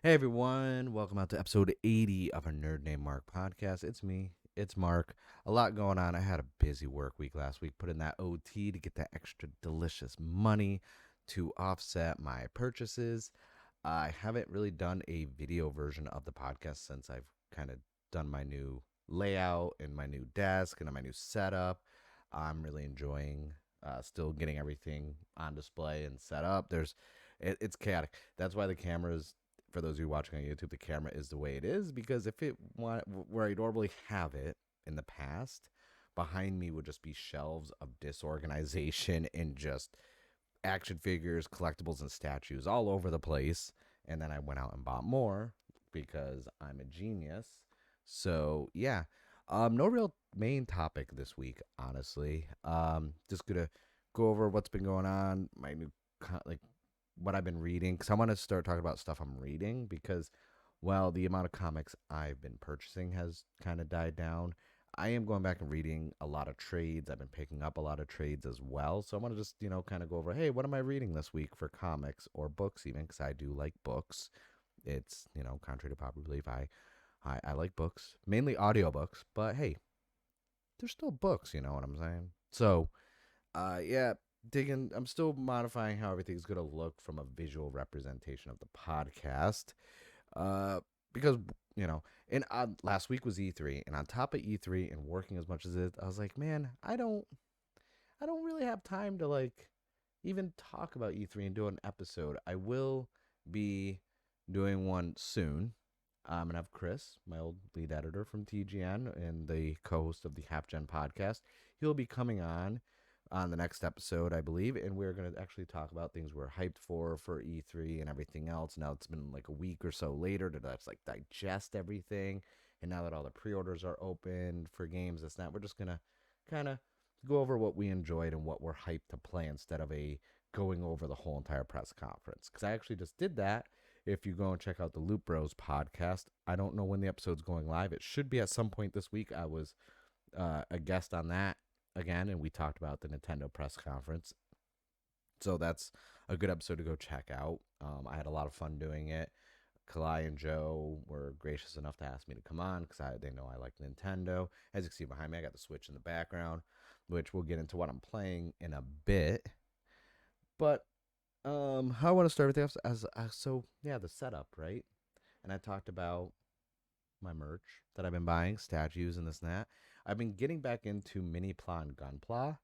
Hey everyone, welcome out to episode 80 of our Nerd Named Mark podcast. It's me, it's Mark. A lot going on. I had a busy work week last week, put in that OT to get that extra delicious money to offset my purchases. I haven't really done a video version of the podcast since I've kind of done my new layout and my new desk and my new setup. I'm really enjoying still getting everything on display and set up. It's chaotic. That's why the cameras, for those of you watching on YouTube, the camera is the way it is because if it where I normally have it in the past, behind me would just be shelves of disorganization and just action figures, collectibles, and statues all over the place. And then I went out and bought more because I'm a genius. So yeah, no real main topic this week, honestly. Just gonna go over what's been going on, my new like what I've been reading, because I want to start talking about stuff I'm reading because, well, the amount of comics I've been purchasing has kind of died down. I am going back and reading a lot of trades. I've been picking up a lot of trades as well. So I want to just, kind of go over, hey, what am I reading this week for comics or books, even because I do like books. It's, contrary to popular belief, I like books, mainly audiobooks, but hey, they're still books, you know what I'm saying? So, yeah, digging. I'm still modifying how everything's gonna look from a visual representation of the podcast. Uh, because and last week was E3, and on top of E3 and working as much as it, I was like, man, I don't really have time to like even talk about E3 and do an episode. I will be doing one soon. I'm gonna have Chris, my old lead editor from TGN and the co-host of the Half Gen podcast. He'll be coming on the next episode, I believe, and we're gonna actually talk about things we're hyped for E3 and everything else. Now it's been like a week or so later to just like digest everything, and now that all the pre-orders are open for games, it's not. We're just gonna kind of go over what we enjoyed and what we're hyped to play instead of a going over the whole entire press conference. Because I actually just did that. If you go and check out the Loop Bros podcast, I don't know when the episode's going live. It should be at some point this week. I was a guest on that again, and we talked about the Nintendo press conference. So that's a good episode to go check out. I had a lot of fun doing it. Kalai and Joe were gracious enough to ask me to come on because they know I like Nintendo. As you can see behind me, I got the Switch in the background, which we'll get into what I'm playing in a bit. But how I want to start with this so yeah, the setup, right? And I talked about my merch that I've been buying, statues and this and that. I've been getting back into Mini-Pla and Gunpla.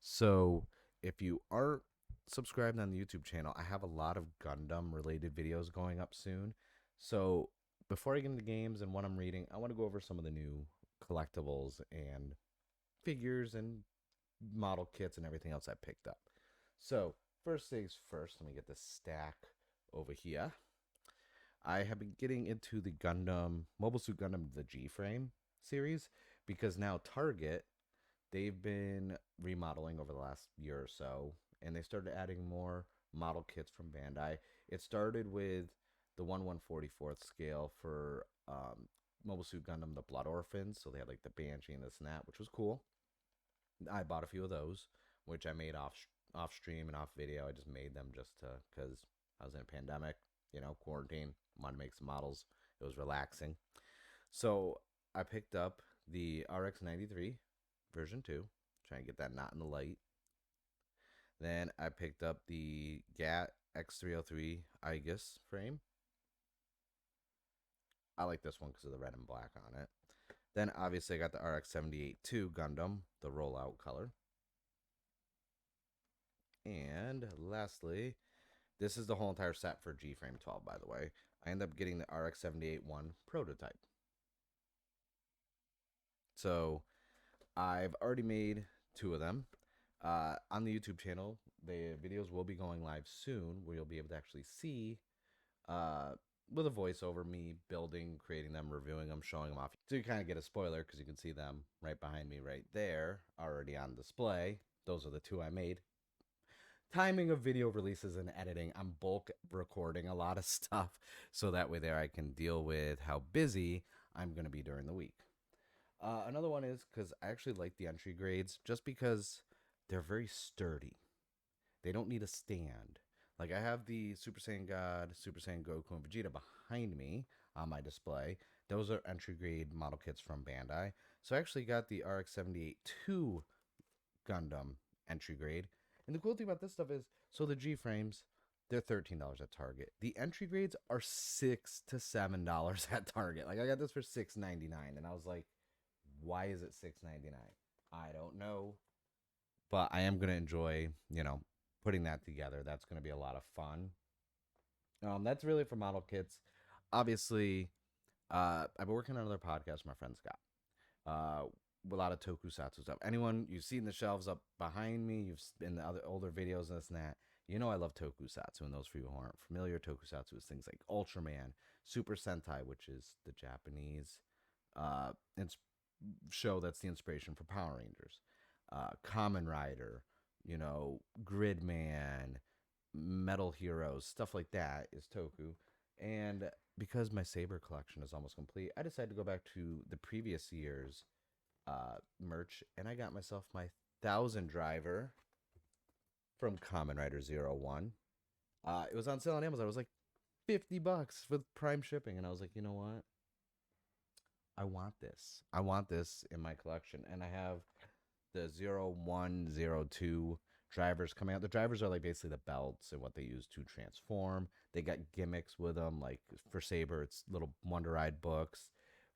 So if you aren't subscribed on the YouTube channel, I have a lot of Gundam related videos going up soon. So before I get into games and what I'm reading, I want to go over some of the new collectibles and figures and model kits and everything else I picked up. So first things first, let me get this stack over here. I have been getting into the Gundam Mobile Suit Gundam the G Frame series because now Target, they've been remodeling over the last year or so, and they started adding more model kits from Bandai. It started with the 1/144th scale for Mobile Suit Gundam the Blood Orphans, so they had like the Banshee and this and that, which was cool. I bought a few of those, which I made off stream and off video. I just made them just to because I was in a pandemic, quarantine. Wanted to make some models. It was relaxing. So I picked up the RX 93 version 2, trying to get that knot in the light. Then I picked up the GAT X303 Aegis frame. I like this one because of the red and black on it. Then obviously I got the RX 78-2 Gundam, the rollout color. And lastly, this is the whole entire set for G Frame 12, by the way. I end up getting the RX 78-1 prototype. So I've already made two of them. On the YouTube channel, the videos will be going live soon where you'll be able to actually see uh, with a voiceover me building, creating them, reviewing them, showing them off. So you kind of get a spoiler because you can see them right behind me right there already on display. Those are the two I made. Timing of video releases and editing, I'm bulk recording a lot of stuff so that way there I can deal with how busy I'm going to be during the week. Another one is because I actually like the entry grades just because they're very sturdy. They don't need a stand. Like I have the Super Saiyan God, Super Saiyan Goku, and Vegeta behind me on my display. Those are entry grade model kits from Bandai. So I actually got the RX-78 2 Gundam entry grade. And the cool thing about this stuff is, so the G frames, they're $13 at Target. The entry grades are $6 to $7 at Target. Like I got this for $6.99, and I was like, why is it $6.99? I don't know, but I am gonna enjoy, putting that together. That's gonna be a lot of fun. That's really for model kits. Obviously, I've been working on another podcast my friend Scott. Uh, a lot of tokusatsu stuff. Anyone you've seen the shelves up behind me, you've in the other older videos and this and that. You know I love tokusatsu, and those for you who aren't familiar, tokusatsu is things like Ultraman, Super Sentai, which is the Japanese ins- show that's the inspiration for Power Rangers, Kamen Rider, Gridman, Metal Heroes, stuff like that is Toku. And because my Saber collection is almost complete, I decided to go back to the previous year's merch, and I got myself my 1000 driver from Kamen Rider Zero One. It was on sale on Amazon. It was like $50 with Prime shipping, and I was like, you know what? I want this. I want this in my collection, and I have the 0102 drivers coming out. The drivers are like basically the belts and what they use to transform. They got gimmicks with them. Like for Saber, it's little Wonder Ride books.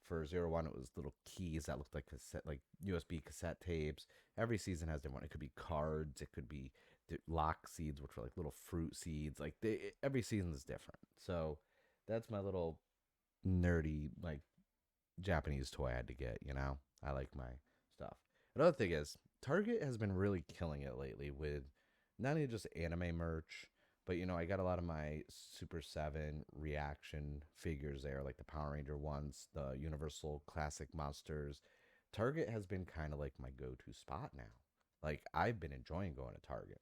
For Zero One, it was little keys that looked like cassette, like USB cassette tapes. Every season has different. It could be cards. It could be lock seeds, which are like little fruit seeds. Like every season is different. So that's my little nerdy like Japanese toy I had to get. I like my stuff. Another thing is Target has been really killing it lately with not only just anime merch, but I got a lot of my Super 7 reaction figures there, like the Power Ranger ones, the Universal Classic Monsters. Target has been kind of like my go-to spot now. Like I've been enjoying going to Target.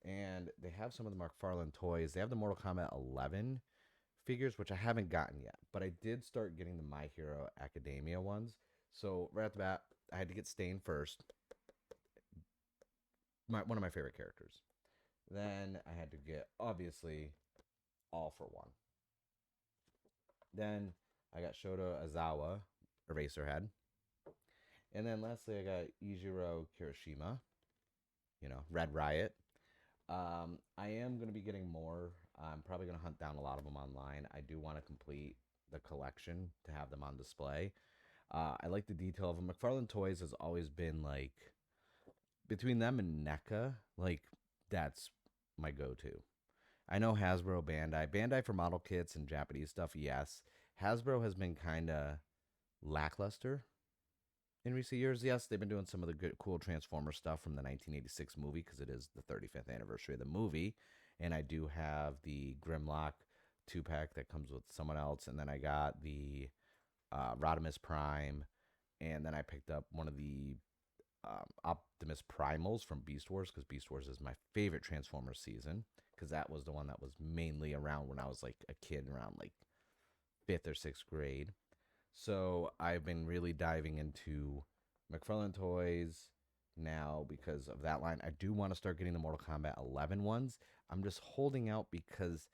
And they have some of the McFarlane toys. They have the Mortal Kombat 11 figures, which I haven't gotten yet, but I did start getting the My Hero Academia ones. So right at the bat, I had to get Stain first, one of my favorite characters. Then I had to get obviously All for One. Then I got Shoto Azawa, Eraserhead, and then lastly I got Ijiro Kirishima, Red Riot. I am going to be getting more. I'm probably going to hunt down a lot of them online. I do want to complete the collection to have them on display. I like the detail of them. McFarlane Toys has always been like between them and NECA, like that's my go-to. I know Hasbro, Bandai for model kits and Japanese stuff. Yes, Hasbro has been kind of lackluster in recent years. Yes, they've been doing some of the good, cool Transformer stuff from the 1986 movie because it is the 35th anniversary of the movie. And I do have the Grimlock 2-pack that comes with someone else. And then I got the Rodimus Prime. And then I picked up one of the Optimus Primals from Beast Wars because Beast Wars is my favorite Transformers season because that was the one that was mainly around when I was like a kid around like 5th or 6th grade. So I've been really diving into McFarlane Toys now because of that line. I do want to start getting the Mortal Kombat 11 ones. I'm just holding out because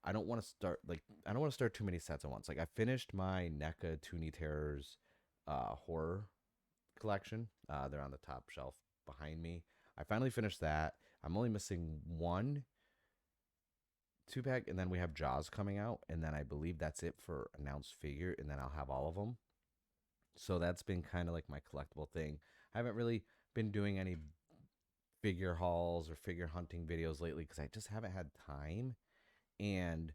I don't want to start too many sets at once. Like I finished my NECA Toonie Terrors horror collection. They're on the top shelf behind me. I finally finished that. I'm only missing one 2-pack, and then we have Jaws coming out, and then I believe that's it for announced figure, and then I'll have all of them. So that's been kind of like my collectible thing. I haven't really been doing any figure hauls or figure hunting videos lately because I just haven't had time. And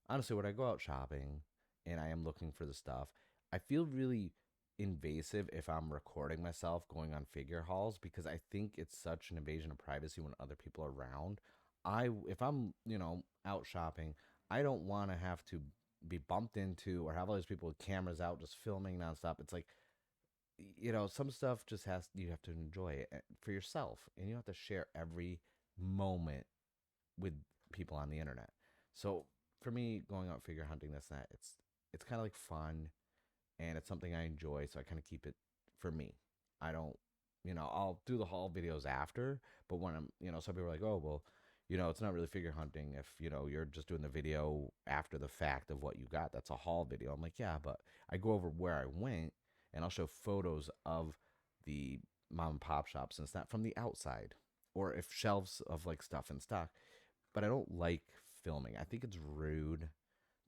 honestly, when I go out shopping and I am looking for the stuff, I feel really invasive if I'm recording myself going on figure hauls because I think it's such an invasion of privacy when other people are around. If I'm, out shopping, I don't want to have to be bumped into or have all these people with cameras out just filming nonstop. It's like, some stuff just you have to enjoy it for yourself and you have to share every moment with people on the internet. So for me, going out figure hunting this and that, it's kind of like fun, and it's something I enjoy. So I kind of keep it for me. I don't, I'll do the haul videos after, but when I'm, some people are like, oh well, it's not really figure hunting if, you're just doing the video after the fact of what you got. That's a haul video. I'm like, yeah, but I go over where I went and I'll show photos of the mom and pop shops and stuff from the outside, or if shelves of like stuff in stock. But I don't like filming. I think it's rude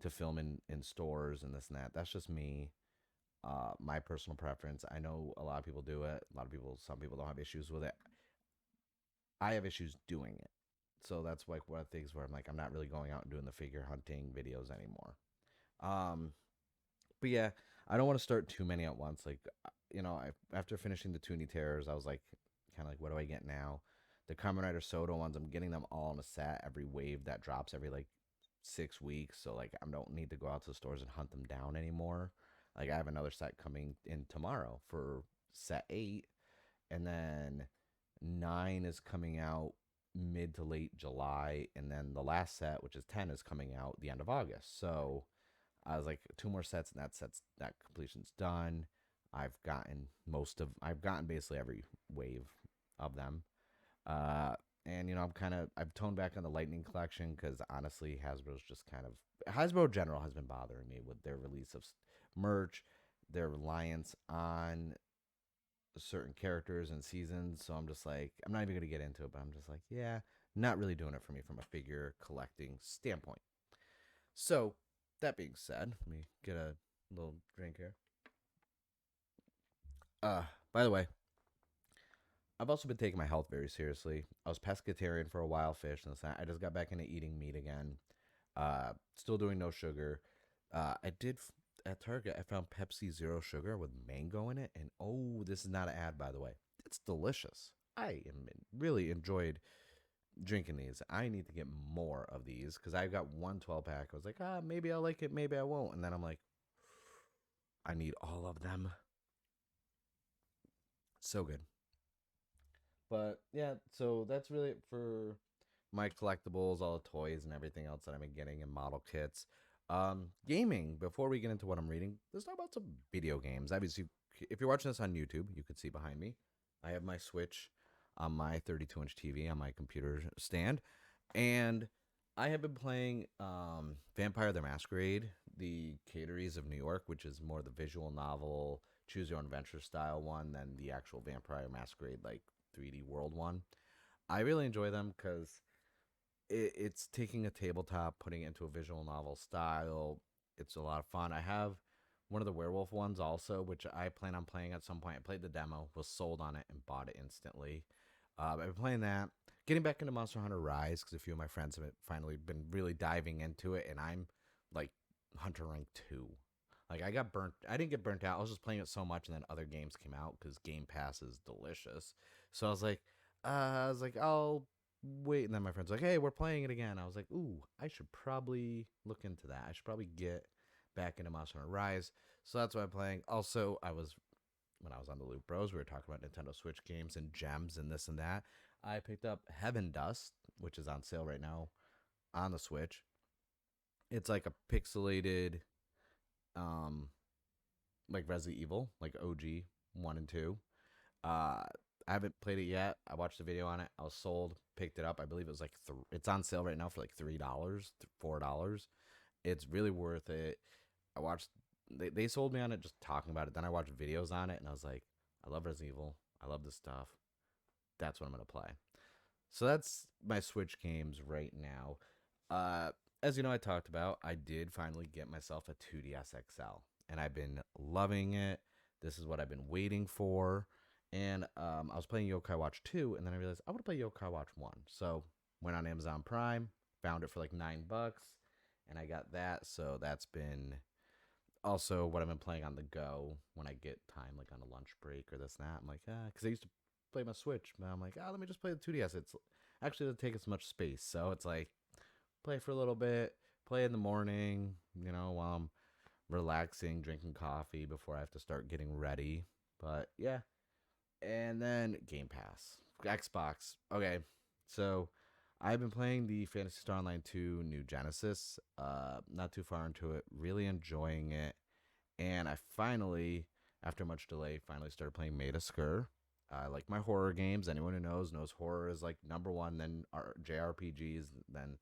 to film in stores and this and that. That's just me. My personal preference. I know a lot of people do it. Some people don't have issues with it. I have issues doing it. So that's like one of the things where I'm like, I'm not really going out and doing the figure hunting videos anymore. Um, but yeah, I don't want to start too many at once. Like, after finishing the Toonie Terrors, I was like, kind of like, what do I get now? The Kamen Rider Soda ones, I'm getting them all in a set. Every wave that drops every like 6 weeks. So like, I don't need to go out to the stores and hunt them down anymore. Like, I have another set coming in tomorrow for set 8, and then 9 is coming out mid to late July, and then the last set, which is 10, is coming out the end of August. So I was like, two more sets, and that completion's done. I've gotten basically every wave of them. And I've toned back on the Lightning collection because honestly, Hasbro General has been bothering me with their release of merch, their reliance on certain characters and seasons. So I'm just like, I'm not even going to get into it, but I'm just like, yeah, not really doing it for me from a figure collecting standpoint. So that being said, let me get a little drink here. By the way, I've also been taking my health very seriously. I was pescatarian for a while, fish and this. I just got back into eating meat again. Still doing no sugar. I did at Target. I found Pepsi Zero Sugar with mango in it, and oh, this is not an ad, by the way. It's delicious. I am really enjoyed drinking these. I need to get more of these because I got one 12-pack. I was like, maybe I'll like it, maybe I won't, and then I'm like, I need all of them. So good. But yeah, so that's really it for my collectibles, all the toys and everything else that I've been getting in model kits. Gaming. Before we get into what I'm reading, let's talk about some video games. Obviously, if you're watching this on YouTube, you could see behind me, I have my Switch on my 32-inch TV on my computer stand, and I have been playing Vampire the Masquerade, the Cateries of New York, which is more the visual novel, choose your own adventure style one than the actual Vampire Masquerade like 3D world one. I really enjoy them because it's taking a tabletop, putting it into a visual novel style. It's a lot of fun. I have one of the werewolf ones also, which I plan on playing at some point. I played the demo, was sold on it, and bought it instantly. I've been playing that. Getting back into Monster Hunter Rise because a few of my friends have finally been really diving into it, and I'm like Hunter rank 2. Like I got burnt. I didn't get burnt out. I was just playing it so much, and then other games came out because Game Pass is delicious. So I was like, I'll wait. And then my friend's like, hey, we're playing it again. I was like, ooh, I should probably look into that. I should probably get back into Monster Hunter Rise. So that's what I'm playing. Also, when I was on the Loop Bros, we were talking about Nintendo Switch games and gems and this and that. I picked up Heaven Dust, which is on sale right now on the Switch. It's like a pixelated, um, like Resident Evil, like OG 1 and 2. Uh, I haven't played it yet. I watched the video on it. I was sold. Picked it up. I believe it was like it's on sale right now for like $3, $4. It's really worth it. I watched. They sold me on it just talking about it. Then I watched videos on it and I was like, I love Resident Evil. I love this stuff. That's what I'm gonna play. So that's my Switch games right now. As you know, I talked about, I did finally get myself a 2DS XL, and I've been loving it. This is what I've been waiting for. And I was playing Yokai Watch 2, and then I realized I want to play Yokai Watch 1. So went on Amazon Prime, found it for like $9, and I got that. So that's been also what I've been playing on the go when I get time, like on a lunch break or this and that. I'm like, because I used to play my Switch, but I'm like, let me just play the 2DS. It's actually doesn't take as much space, so it's like play for a little bit, play in the morning, while I'm relaxing, drinking coffee before I have to start getting ready. But yeah, and then Game Pass, Xbox. Okay, so I've been playing the Phantasy Star Online 2 New Genesis. Not too far into it, really enjoying it, and I finally, after much delay, finally started playing Meta Skur. I like my horror games. Anyone who knows horror is like number one, then JRPGs, then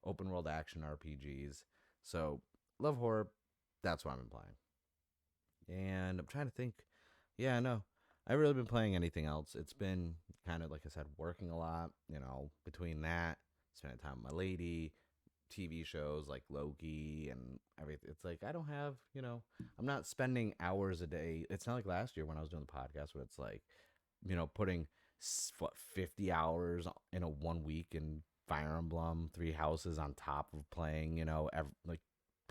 open world action RPGs. So love horror. That's what I've been playing. And I'm trying to think. Yeah, no, I haven't really been playing anything else. It's been kind of like I said, working a lot. Between that, spending time with my lady, TV shows like Loki and everything. It's like I don't have, I'm not spending hours a day. It's not like last year when I was doing the podcast where it's like, putting 50 hours in a 1 week in Fire Emblem, Three Houses on top of playing, like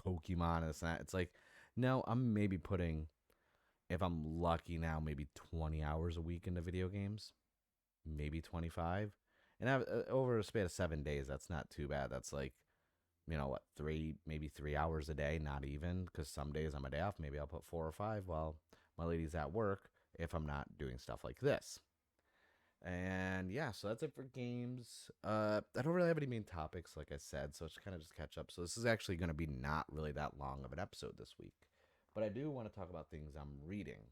Pokemon and this and that. It's like, no, I'm maybe putting, if I'm lucky now, maybe 20 hours a week into video games, maybe 25. And over a span of 7 days, that's not too bad. That's like, what, maybe 3 hours a day, not even, because some days on my day off, maybe I'll put 4 or 5 while my lady's at work if I'm not doing stuff like this. And yeah, so that's it for games. I don't really have any main topics, like I said, so it's kind of just catch up. So this is actually going to be not really that long of an episode this week, but I do want to talk about things I'm reading.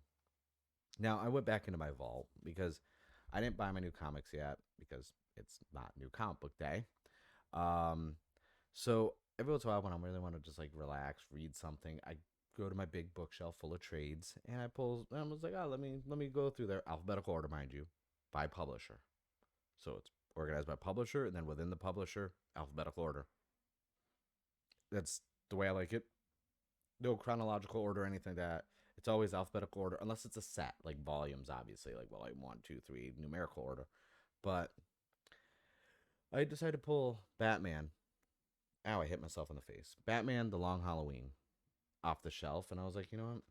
Now, I went back into my vault because I didn't buy my new comics yet because it's not new comic book day. Um, so every once in a while, when I really want to just like relax, read something, I go to my big bookshelf full of trades, and I was like, oh, let me go through their alphabetical order, mind you, by publisher. So it's organized by publisher, and then within the publisher, alphabetical order. That's the way I like it. No chronological order or anything like that. It's always alphabetical order, unless it's a set, like volumes, obviously, like well, like 1, 2, 3, numerical order. But I decided to pull Batman. Ow, I hit myself in the face. Batman: The Long Halloween off the shelf, and I was like, you know what?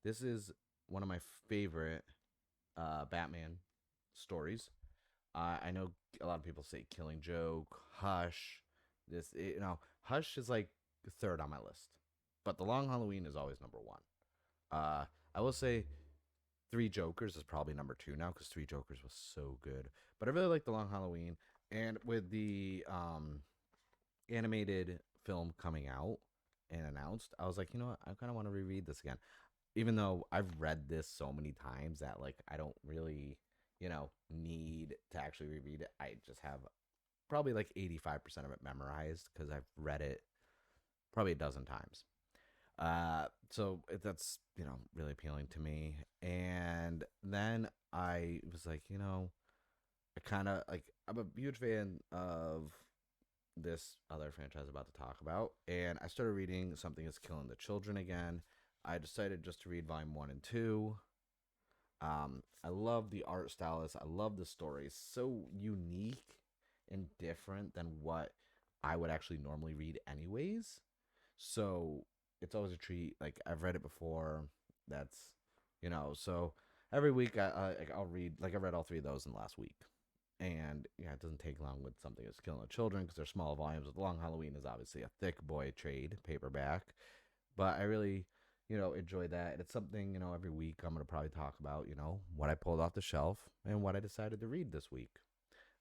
This is one of my favorite Batman stories. I know a lot of people say Killing Joke, Hush. Hush is like third on my list, but The Long Halloween is always number one. I will say Three Jokers is probably number two now because Three Jokers was so good. But I really like The Long Halloween, and with the animated film coming out and announced, I was like, you know what, I kind of want to reread this again, even though I've read this so many times that like I don't really, need to actually reread it. I just have probably like 85% of it memorized because I've read it probably a dozen times. So that's really appealing to me. And then I was like, I kind of like I'm a huge fan of this other franchise I'm about to talk about, and I started reading Something Is Killing the Children again. I decided just to read volume 1 and 2. I love the art stylist. I love the story. It's so unique and different than what I would actually normally read, anyways. So it's always a treat. Like I've read it before. That's So every week I'll read. Like I read all three of those in the last week. And yeah, it doesn't take long with Something That's Killing the Children because they're small volumes. The Long Halloween is obviously a thick boy trade paperback, but I really, enjoy that. It's something, every week I'm going to probably talk about, what I pulled off the shelf and what I decided to read this week.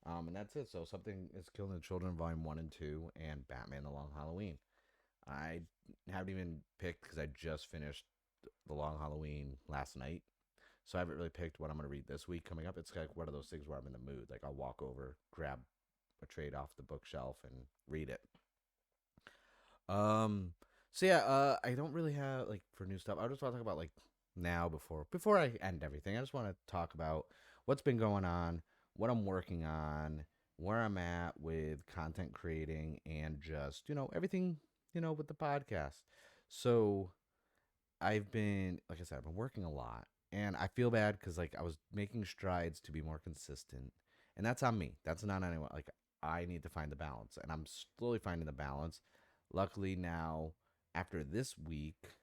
And that's it. So Something Is Killing the Children, volume 1 and 2, and Batman: The Long Halloween. I haven't even picked because I just finished The Long Halloween last night. So I haven't really picked what I'm going to read this week coming up. It's like one of those things where I'm in the mood. Like I'll walk over, grab a trade off the bookshelf, and read it. Um, so yeah, I don't really have like for new stuff. I just want to talk about like now before I end everything. I just want to talk about what's been going on, what I'm working on, where I'm at with content creating, and just everything with the podcast. So I've been, like I said, I've been working a lot, and I feel bad because like I was making strides to be more consistent, and that's on me. That's not anyone. Like I need to find the balance, and I'm slowly finding the balance. Luckily now, after this week,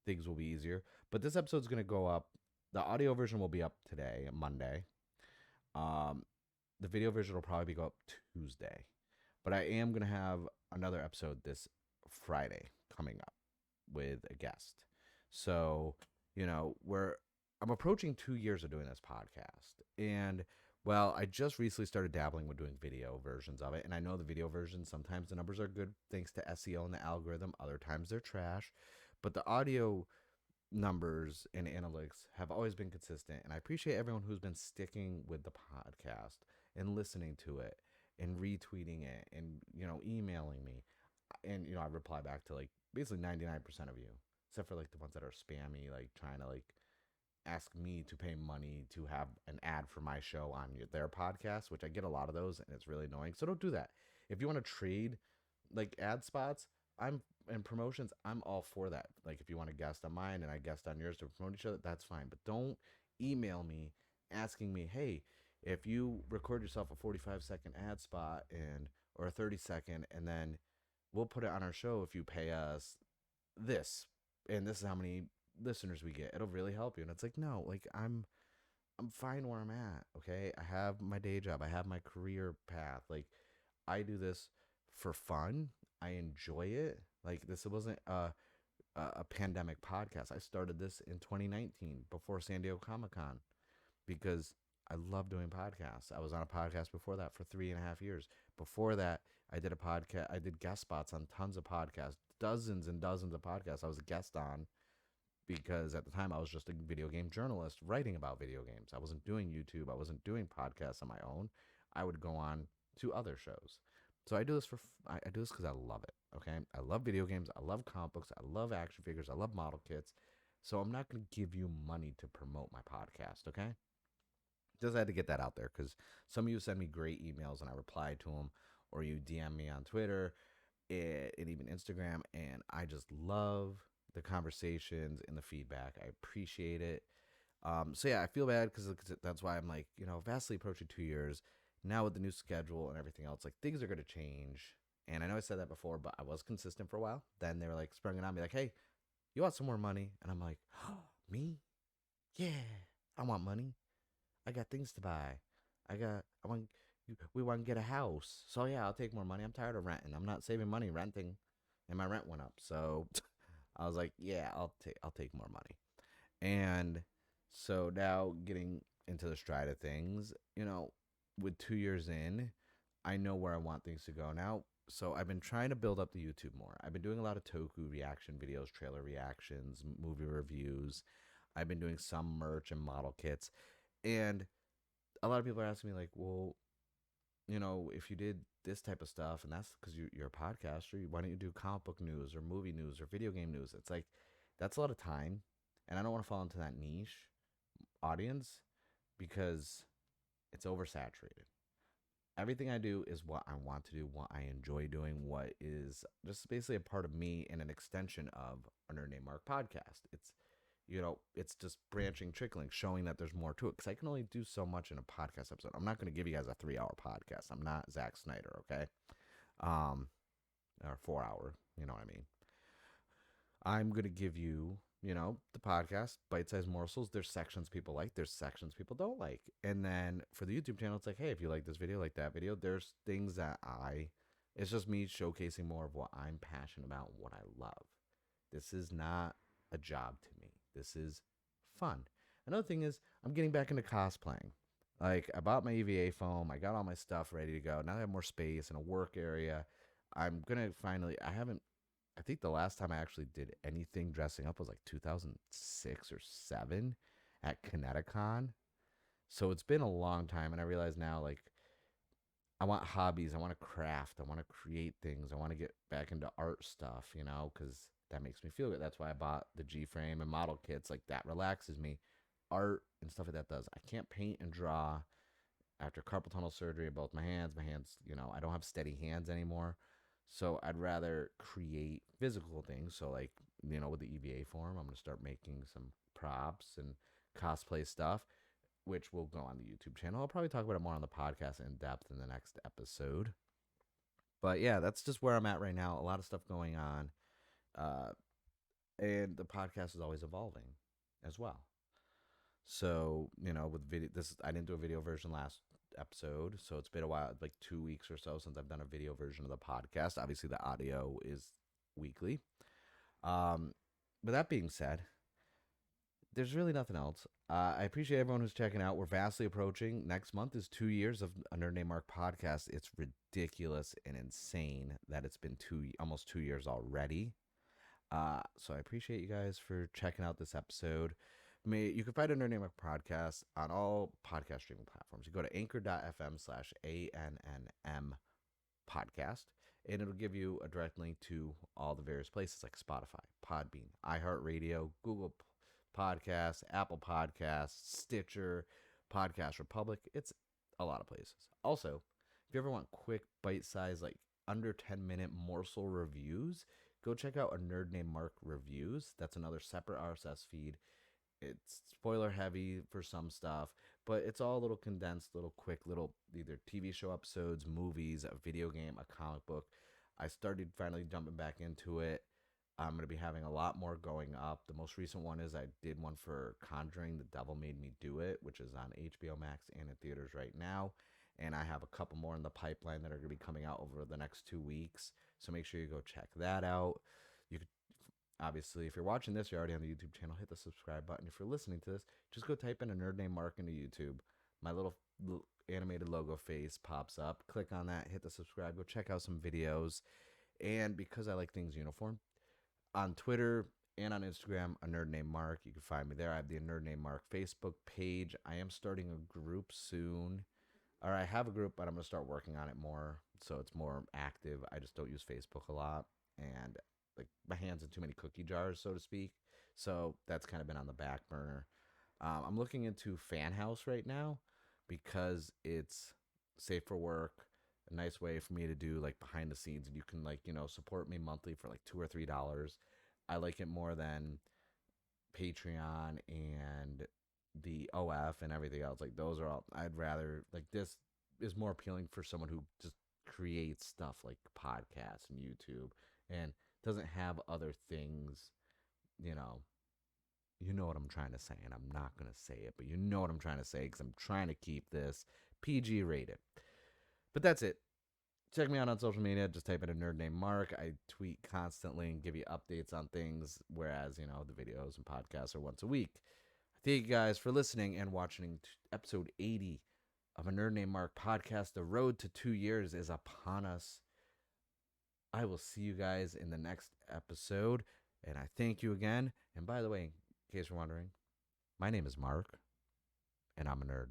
things will be easier. But this episode's gonna go up. The audio version will be up today, Monday. Um, the video version will probably go up Tuesday, but I am gonna have another episode this Friday coming up with a guest. So, I'm approaching 2 years of doing this podcast. And well, I just recently started dabbling with doing video versions of it. And I know the video versions, sometimes the numbers are good thanks to SEO and the algorithm. Other times they're trash. But the audio numbers and analytics have always been consistent, and I appreciate everyone who's been sticking with the podcast and listening to it and retweeting it and emailing me. And I reply back to like basically 99% of you, except for like the ones that are spammy, like trying to like ask me to pay money to have an ad for my show on their podcast, which I get a lot of those, and it's really annoying. So don't do that. If you want to trade like ad spots, I'm and promotions, I'm all for that. Like if you want to guest on mine and I guest on yours to promote each other, that's fine. But don't email me asking me, hey, if you record yourself a 45-second ad spot and or a 30-second, and then we'll put it on our show if you pay us this, and this is how many listeners we get. It'll really help you. And it's like, no, like I'm fine where I'm at. Okay, I have my day job. I have my career path. Like I do this for fun. I enjoy it. Like this wasn't a pandemic podcast. I started this in 2019 before San Diego Comic-Con because I love doing podcasts. I was on a podcast before that for 3.5 years. Before that, I did a podcast. I did guest spots on tons of podcasts, dozens and dozens of podcasts I was a guest on because at the time I was just a video game journalist writing about video games. I wasn't doing YouTube. I wasn't doing podcasts on my own. I would go on to other shows. So I do this I do this because I love it. Okay, I love video games. I love comic books. I love action figures. I love model kits. So I'm not going to give you money to promote my podcast. Okay, just had to get that out there because some of you send me great emails and I reply to them, or you DM me on Twitter and even Instagram, and I just love the conversations and the feedback. I appreciate it. So yeah, I feel bad because that's why I'm like, vastly approaching 2 years now with the new schedule and everything else. Like things are gonna change, and I know I said that before, but I was consistent for a while. Then they were like sprung it on me, like, "Hey, you want some more money?" And I'm like, oh, "Me? Yeah, I want money. I got things to buy. I want. We want to get a house. So yeah, I'll take more money. I'm tired of renting. I'm not saving money renting, and my rent went up. So I was like, yeah, I'll take more money. And so now getting into the stride of things, with 2 years in, I know where I want things to go now. So I've been trying to build up the YouTube more. I've been doing a lot of Toku reaction videos, trailer reactions, movie reviews. I've been doing some merch and model kits. And a lot of people are asking me, like, well, if you did this type of stuff, and that's because you're a podcaster, why don't you do comic book news or movie news or video game news? It's like, that's a lot of time. And I don't want to fall into that niche audience because it's oversaturated. Everything I do is what I want to do, what I enjoy doing, what is just basically a part of me and an extension of a Nerd Named Mark podcast. It's just branching, trickling, showing that there's more to it because I can only do so much in a podcast episode. I'm not going to give you guys a 3-hour podcast. I'm not Zack Snyder, okay? Um, or 4 hour, you know what I mean? I'm going to give you, the podcast, bite-sized morsels. There's sections people like, there's sections people don't like. And then for the YouTube channel, it's like, hey, if you like this video, like that video, there's things that it's just me showcasing more of what I'm passionate about, what I love. This is not a job to me. This is fun. Another thing is I'm getting back into cosplaying. Like I bought my EVA foam. I got all my stuff ready to go. Now I have more space and a work area. I'm going to finally, I think the last time I actually did anything dressing up was like 2006 or 7 at Kineticon. So it's been a long time. And I realize now, like, I want hobbies. I want to craft. I want to create things. I want to get back into art stuff, because that makes me feel good. That's why I bought the G frame and model kits. Like, that relaxes me. Art and stuff like that does. I can't paint and draw after carpal tunnel surgery of both my hands. My hands, I don't have steady hands anymore. So I'd rather create physical things. So, like, with the EVA form, I'm going to start making some props and cosplay stuff, which will go on the YouTube channel. I'll probably talk about it more on the podcast in depth in the next episode. But yeah, that's just where I'm at right now. A lot of stuff going on. Uh, and the podcast is always evolving as well. So, with video, I didn't do a video version last episode. So it's been a while, like 2 weeks or so since I've done a video version of the podcast. Obviously, the audio is weekly. But that being said, there's really nothing else. I appreciate everyone who's checking out. We're vastly approaching. Next month is 2 years of a Nerd Named Mark podcast. It's ridiculous and insane that it's been almost 2 years already. So I appreciate you guys for checking out this episode. You can find a Nerd Name podcast on all podcast streaming platforms. You go to anchor.fm/ANNM podcast, and it'll give you a direct link to all the various places like Spotify, Podbean, iHeartRadio, Google Podcasts, Apple Podcasts, Stitcher, Podcast Republic. It's a lot of places. Also, if you ever want quick, bite-sized, like under 10-minute morsel reviews, go check out a Nerd Named Mark Reviews. That's another separate RSS feed. It's spoiler heavy for some stuff, but it's all little condensed, little quick, little either TV show episodes, movies, a video game, a comic book. I started finally jumping back into it. I'm going to be having a lot more going up. The most recent one is I did one for Conjuring, The Devil Made Me Do It, which is on HBO Max and in theaters right now. And I have a couple more in the pipeline that are going to be coming out over the next 2 weeks. So make sure you go check that out. You could Obviously, if you're watching this, you're already on the YouTube channel. Hit the subscribe button. If you're listening to this, just go type in a Nerd Named Mark into YouTube. My little animated logo face pops up. Click on that. Hit the subscribe. Go check out some videos. And because I like things uniform, on Twitter and on Instagram, a Nerd Named Mark. You can find me there. I have the Nerd Named Mark Facebook page. I am starting a group soon. Or I have a group, but I'm going to start working on it more so it's more active. I just don't use Facebook a lot. And like my hands in too many cookie jars, so to speak. So that's kind of been on the back burner. I'm looking into Fan House right now because it's safe for work, a nice way for me to do like behind the scenes, and you can like support me monthly for like $2 or $3. I like it more than Patreon and the OF and everything else. Like those are all. I'd rather like this is more appealing for someone who just creates stuff like podcasts and YouTube and doesn't have other things, you know. You know what I'm trying to say, and I'm not going to say it, but you know what I'm trying to say because I'm trying to keep this PG rated. But that's it. Check me out on social media. Just type in a Nerd Named Mark. I tweet constantly and give you updates on things, whereas, the videos and podcasts are once a week. Thank you guys for listening and watching episode 80 of a Nerd Named Mark podcast. The road to 2 years is upon us. I will see you guys in the next episode, and I thank you again. And by the way, in case you're wondering, my name is Mark, and I'm a nerd.